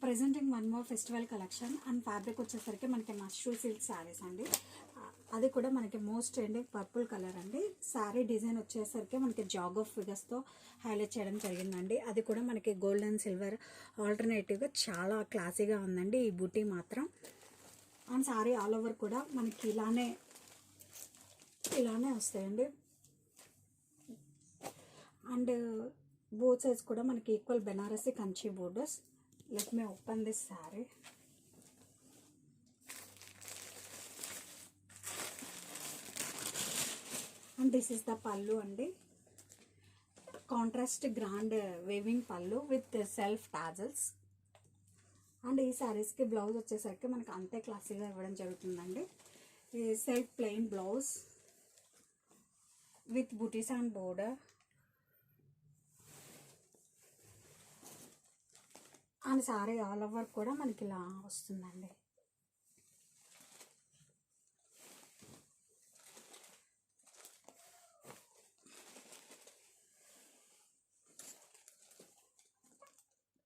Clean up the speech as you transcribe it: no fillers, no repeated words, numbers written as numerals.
Presenting one more festival collection and fabric వచ్చేసరికి మనకి mashru silk saris అండి. అది కూడా మనకి మోస్ట్ ట్రెండింగ్ పర్పుల్ కలర్ అండి. శారీ డిజైన్ వచ్చేసరికి మనకి జాగ్ ఆఫ్ ఫిగర్స్తో హైలైట్ చేయడం జరిగిందండి. అది కూడా మనకి గోల్డ్ అండ్ సిల్వర్ ఆల్టర్నేటివ్గా చాలా క్లాసీగా ఉందండి ఈ బూటీ మాత్రం. అండ్ శారీ ఆల్ ఓవర్ కూడా మనకి ఇలానే వస్తాయండి. అండ్ బోత్ సైడ్స్ కూడా మనకి equal Banarasi Kanchi borders. Let me open this sari. And this is the పళ్ళు అండి. కాంట్రాస్ట్ గ్రాండ్ వేవింగ్ పళ్ళు విత్ సెల్ఫ్ టాజల్స్. అండ్ ఈ శారీస్కి బ్లౌజ్ వచ్చేసరికి మనకి అంతే క్లాసీగా ఇవ్వడం జరుగుతుందండి. Self plain blouse with buttis and border. And sari all over కూడా మనకి ఇలా వస్తుందండి.